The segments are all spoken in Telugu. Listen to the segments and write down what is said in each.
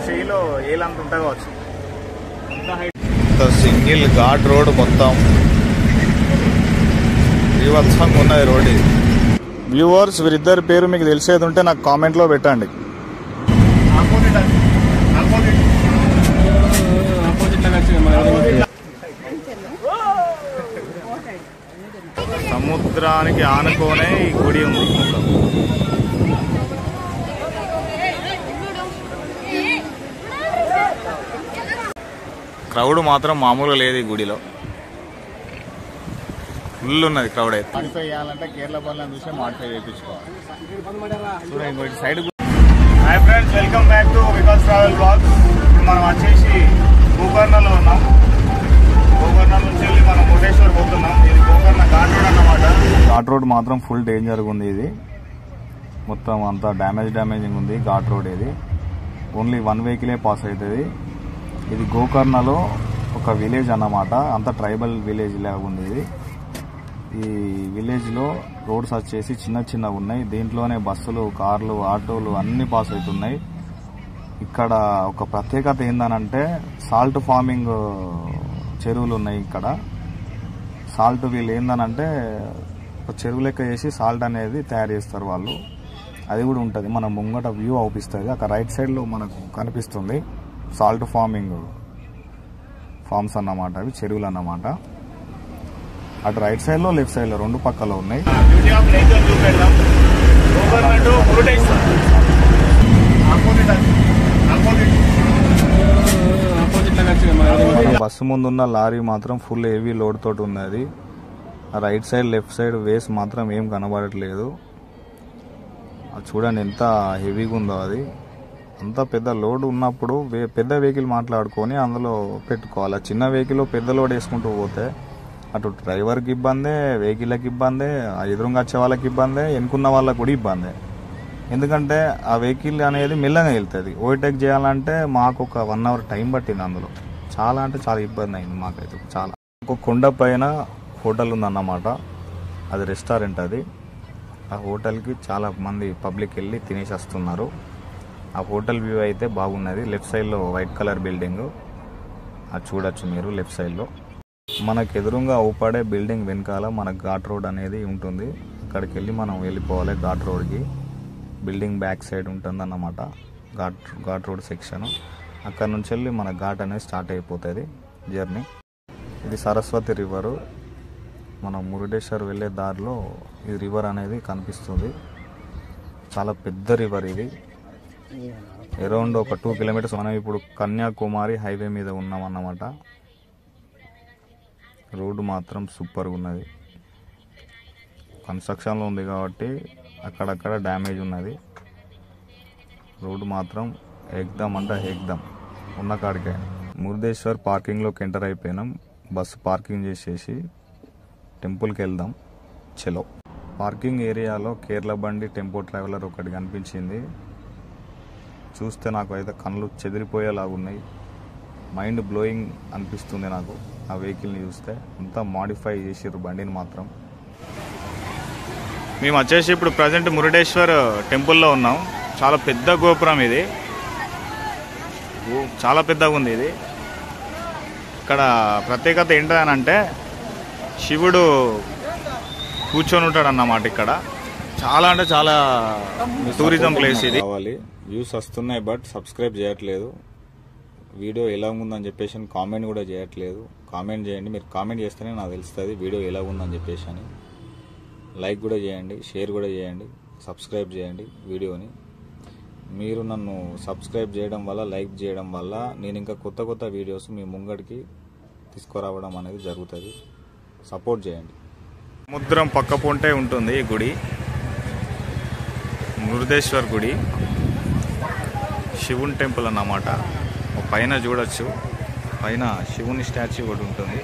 చేయిలో ఏలంత ఉంటుంది కావచ్చు. సింగిల్ ఘాట్ రోడ్ మొత్తం వివత్సంగా ఉన్నది రోడ్. ఇది వ్యూవర్స్ వీరిద్దరి పేరు మీకు తెలిసేది ఉంటే నాకు కామెంట్లో పెట్టండి. సముద్రానికి ఆనుకోనే ఈ గుడి ఉంది. క్రౌడ్ మాత్రం మామూలుగా లేదు ఈ గుడిలో, ఫుల్ ఉన్నది క్రౌడ్. అయితే మాడిఫై చేయాలంటే కేరళ పనులను చూసి మాడిఫై చేయించుకోవాలి. చూడండి side. Hi friends, welcome back to Vikas travel blogs. ఇప్పుడు మనం వచ్చేసి గోకర్ణలో ఉన్నాం. గోకర్ణ నుంచి వెళ్ళి మనం మురుడేశ్వర్ పోతున్నాం. ఇది గోకర్ణ ఘాట్ రోడ్ అన్నమాట. ఘాట్ రోడ్ మాత్రం ఫుల్ డేంజర్గా ఉంది. ఇది మొత్తం అంతా డ్యామేజింగ్ ఉంది ఘాట్ రోడ్. ఇది ఓన్లీ వన్ వెహికలే పాస్ అవుతుంది. ఇది గోకర్ణలో ఒక విలేజ్ అన్నమాట, అంత ట్రైబల్ విలేజ్ లాగా ఉంది. ఇది ఈ విలేజ్లో రోడ్స్ వచ్చేసి చిన్నగా ఉన్నాయి. దీంట్లోనే బస్సులు, కార్లు, ఆటోలు అన్నీ పాస్ అవుతున్నాయి. ఇక్కడ ఒక ప్రత్యేకత ఏందనంటే సాల్ట్ ఫార్మింగ్ చెరువులు ఉన్నాయి ఇక్కడ. సాల్ట్ వీళ్ళు ఏందనంటే ఒక చెరువు లెక్క చేసి సాల్ట్ అనేది తయారు చేస్తారు వాళ్ళు. అది కూడా ఉంటుంది, మన ముంగట వ్యూ అవుపిస్తుంది. అక్కడ రైట్ సైడ్లో మనకు కనిపిస్తుంది సాల్ట్ ఫార్మ్స్ అన్నమాట. అవి చెరువులు అన్నమాట. అటు రైట్ సైడ్లో లెఫ్ట్ సైడ్లో రెండు పక్కలో ఉన్నాయి. బస్సు ముందున్న లారీ మాత్రం ఫుల్ హెవీ లోడ్ తోటి ఉన్నది. ఆ రైట్ సైడ్ లెఫ్ట్ సైడ్ వేస్ మాత్రం ఏం కనబడట్లేదు. చూడండి ఎంత హెవీగా ఉందో అది. అంత పెద్ద లోడ్ ఉన్నప్పుడు పెద్ద వెహికల్ మాట్లాడుకొని అందులో పెట్టుకోవాలి. చిన్న వెహికల్ పెద్ద లోడ్ వేసుకుంటూ పోతే అటు డ్రైవర్కి ఇబ్బందే, వెహికల్కి ఇబ్బందే, ఎదురుగా వచ్చే వాళ్ళకి ఇబ్బందే, ఎన్నుకున్న వాళ్ళకి కూడా ఇబ్బందే. ఎందుకంటే ఆ వెహికల్ అనేది మెల్లగా వెళ్తుంది. ఓవర్టేక్ చేయాలంటే మాకు ఒక 1 అవర్ టైం పట్టింది. అందులో చాలా అంటే చాలా ఇబ్బంది అయింది మాకైతే. చాలా ఒక కొండ పైన హోటల్ ఉందన్నమాట. అది రెస్టారెంట్. అది ఆ హోటల్కి చాలా మంది పబ్లిక్ వెళ్ళి తినేసి వస్తున్నారు. ఆ హోటల్ వ్యూ అయితే బాగున్నది. లెఫ్ట్ సైడ్లో వైట్ కలర్ బిల్డింగ్ అది చూడొచ్చు మీరు. లెఫ్ట్ సైడ్లో మనకు ఎదురుగా అవుపడే బిల్డింగ్ వెనకాల మన ఘాట్ రోడ్ అనేది ఉంటుంది. అక్కడికి వెళ్ళి మనం వెళ్ళిపోవాలి ఘాట్ రోడ్కి. బిల్డింగ్ బ్యాక్ సైడ్ ఉంటుంది అన్నమాట ఘాట్ రోడ్ సెక్షన్. అక్కడ నుంచి వెళ్ళి మన ఘాట్ అనేది స్టార్ట్ అయిపోతుంది జర్నీ. ఇది సరస్వతి రివరు. మనం మురుడేశ్వర్ వెళ్ళే దారిలో ఈ రివర్ అనేది కనిపిస్తుంది. చాలా పెద్ద రివర్ ఇది. అరౌండ్ ఒక 2 కిలోమీటర్స్. మనం ఇప్పుడు కన్యాకుమారి హైవే మీద ఉన్నాం అన్నమాట. రోడ్డు మాత్రం సూపర్గా ఉన్నది. కన్స్ట్రక్షన్లో ఉంది కాబట్టి అక్కడక్కడ డ్యామేజ్ ఉన్నది. రోడ్డు మాత్రం ఏకదమ్ అంటే ఏకదమ్ ఉన్న కాడికే. మురుడేశ్వర్ పార్కింగ్లోకి ఎంటర్ అయిపోయినాం. బస్సు పార్కింగ్ చేసేసి టెంపుల్కి వెళ్దాం. చలో. పార్కింగ్ ఏరియాలో కేరళ బండి టెంపో ట్రావెలర్ ఒకటి కనిపించింది. చూస్తే నాకు అయితే కళ్ళు చెదిరిపోయేలాగా ఉన్నాయి. మైండ్ బ్లోయింగ్ అనిపిస్తుంది నాకు ఆ వెహికల్ని చూస్తే. అంతా మాడిఫై చేసిర్రు బండిని మాత్రం. మేము వచ్చేసి ఇప్పుడు ప్రజెంట్ మురుడేశ్వర్ టెంపుల్లో ఉన్నాం. చాలా పెద్ద గోపురం ఇది, చాలా పెద్దగా ఉంది ఇది. ఇక్కడ ప్రత్యేకత ఏంటంటే శివుడు కూర్చొని ఉంటాడు అన్నమాట ఇక్కడ. చాలా అంటే చాలా టూరిజం ప్లేస్ ఇది. కావాలి వ్యూస్ వస్తున్నాయి బట్ సబ్స్క్రైబ్ చేయట్లేదు. వీడియో ఎలా ఉందని చెప్పేసి కామెంట్ కూడా చేయట్లేదు. కామెంట్ చేయండి. మీరు కామెంట్ చేస్తేనే నాకు తెలుస్తుంది వీడియో ఎలా ఉందని చెప్పేసి అని. లైక్ కూడా చేయండి, షేర్ కూడా చేయండి, సబ్స్క్రైబ్ చేయండి వీడియోని. మీరు నన్ను సబ్స్క్రైబ్ చేయడం వల్ల, లైక్ చేయడం వల్ల నేను ఇంకా కొత్త వీడియోస్ మీ ముంగడికి తీసుకురావడం అనేది జరుగుతుంది. సపోర్ట్ చేయండి. సముద్రం పక్క పొంటే ఉంటుంది ఈ గుడి, మురుడేశ్వర్ గుడి, శివుని టెంపుల్ అన్నమాట. పైన చూడొచ్చు, పైన శివుని స్టాచ్యూ ఒకటి ఉంటుంది.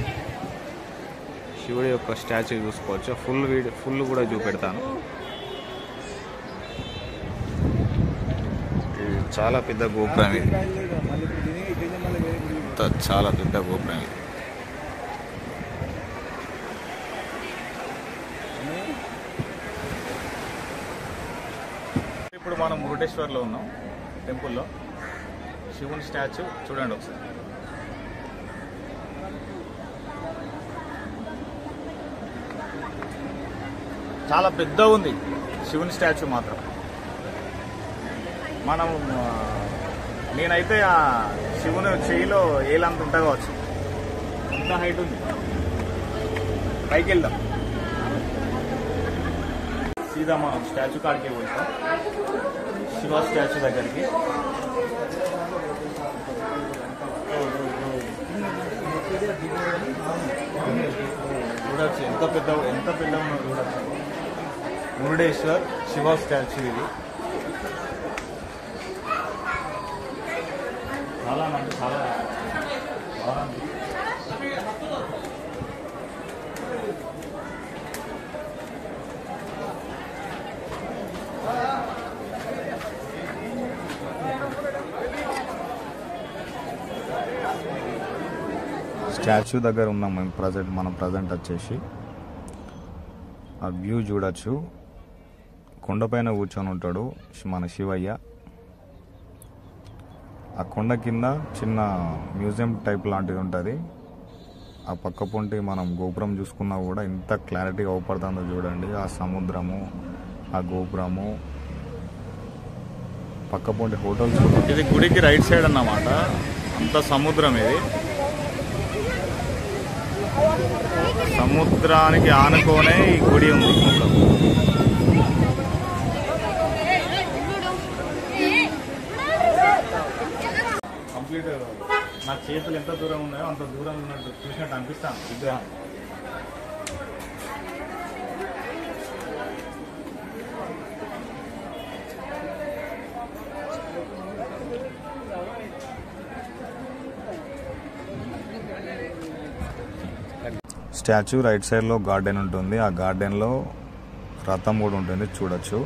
శివుడి యొక్క స్టాచ్యూ చూసుకోవచ్చు. ఫుల్ కూడా చూపెడతాను. చాలా పెద్ద గోపురం ఇది, చాలా పెద్ద గోపురం ఇది. ఇప్పుడు మనం మురుడేశ్వర్లో ఉన్నాం టెంపుల్లో. శివుని స్టాచ్యూ చూడండి ఒకసారి. చాలా పెద్ద ఉంది శివుని స్టాచ్యూ మాత్రం. మనం నేనైతే ఆ శివుని చేయిలో ఏలంత ఉంటా కావచ్చు, అంత హైట్ ఉంది. పైకి వెళ్దాం, సీదా మనం స్టాచ్యూ కాడికి పోతాం, శివ స్టాచ్యూ దగ్గరికి. చూడచ్చు ఎంత పెద్ద ఉన్నది చూడచ్చు. మురుడేశ్వర్ శివ స్టాచ్యూ ఇది. చాలా అంటే చాలా బాగుంది. స్టాచ్యూ దగ్గర ఉన్నాం మేము మనం ప్రజెంట్ వచ్చేసి. ఆ వ్యూ చూడొచ్చు, కొండపైన కూర్చొని ఉంటాడు మన శివయ్య. ఆ కొండ కింద చిన్న మ్యూజియం టైప్ లాంటిది ఉంటుంది. ఆ పక్క పొంటి మనం గోపురం చూసుకున్నా కూడా ఎంత క్లారిటీగా అవుపడుతుందో చూడండి. ఆ సముద్రము, ఆ గోపురము, పక్క పొంటి హోటల్స్. ఇది గుడికి రైట్ సైడ్ అన్నమాట, అంత సముద్రం. ఇది సముద్రానికి ఆనుకోనే ఈ గుడి ఉంది. కంప్లీట్ నా చేతులు ఎంత దూరం ఉన్నాయో అంత దూరం ఉన్నట్టు చూసినట్టు అనిపిస్తాను విగ్రహం. స్టాచ్యూ రైట్ సైడ్లో గార్డెన్ ఉంటుంది. ఆ గార్డెన్లో రథం కూడా ఉంటుంది చూడొచ్చు.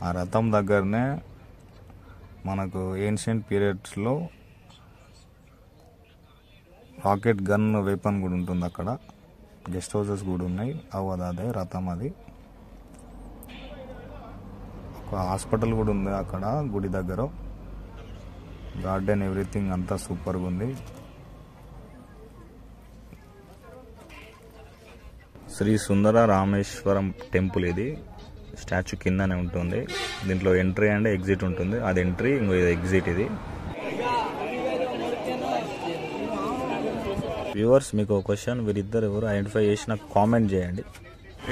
ఆ రథం దగ్గరనే మనకు ఏన్షియంట్ పీరియడ్స్లో రాకెట్ గన్ వెపన్ కూడా ఉంటుంది. అక్కడ గెస్ట్ హౌసెస్ కూడా ఉన్నాయి. అదే రథం. అది ఒక హాస్పిటల్ కూడా ఉంది అక్కడ గుడి దగ్గర. గార్డెన్ ఎవ్రీథింగ్ అంతా సూపర్గా ఉంది. శ్రీ సుందర రామేశ్వరం టెంపుల్ ఇది. స్టాచ్యూ కిందనే ఉంటుంది. దీంట్లో ఎంట్రీ అండ్ ఎగ్జిట్ ఉంటుంది. అది ఎంట్రీ, ఇంకో ఎగ్జిట్. ఇది వ్యూవర్స్, మీకు ఒక క్వశ్చన్, వీరిద్దరు ఎవరు ఐడెంటిఫై చేసి నాకు కామెంట్ చేయండి.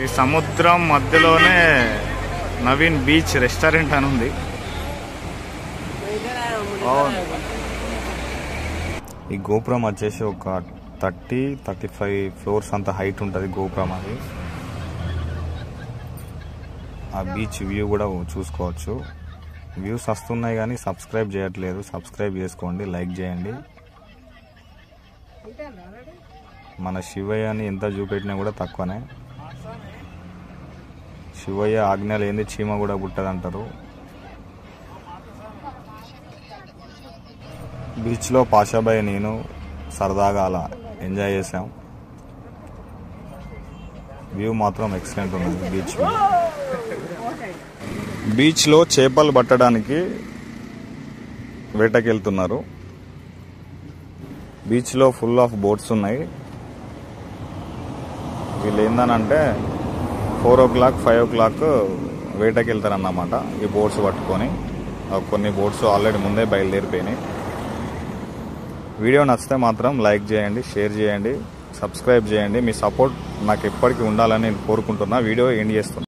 ఈ సముద్రం మధ్యలోనే నవీన్ బీచ్ రెస్టారెంట్ అని ఉంది. ఈ గోపురం వచ్చేసి ఒక 30-35 ఫ్లోర్స్ అంత హైట్ ఉంటుంది గోపురం. అది ఆ బీచ్ వ్యూ కూడా చూసుకోవచ్చు. వ్యూస్ వస్తున్నాయి కానీ సబ్స్క్రైబ్ చేయట్లేదు. సబ్స్క్రైబ్ చేసుకోండి, లైక్ చేయండి. మన శివయ్యని ఎంత చూపెట్టినా కూడా తక్కువనే. శివయ్య ఆజ్ఞ లేని చీమ కూడా పుట్టదంటారు. బీచ్లో పాషాబాయ్ నేను సరదాగా అలా ఎంజాయ్ చేసాం. వ్యూ మాత్రం ఎక్సలెంట్ ఉంది. Beach view. బీచ్లో చేపలు పట్టడానికి వేటకి వెళ్తున్నారు. బీచ్లో ఫుల్ ఆఫ్ బోట్స్ ఉన్నాయి. వీళ్ళు ఏందనంటే 4 o'clock 5 o'clock వేటకి వెళ్తారన్నమాట ఈ బోట్స్ పట్టుకొని. కొన్ని బోట్స్ ఆల్రెడీ ముందే బయలుదేరిపోయినాయి. వీడియో నచ్చితే మాత్రం లైక్ చేయండి, షేర్ చేయండి, సబ్స్క్రైబ్ చేయండి. మీ సపోర్ట్ నాకు ఎప్పటికీ ఉండాలని నేను కోరుకుంటున్నా. వీడియో ఎండ్ చేస్తున్నా.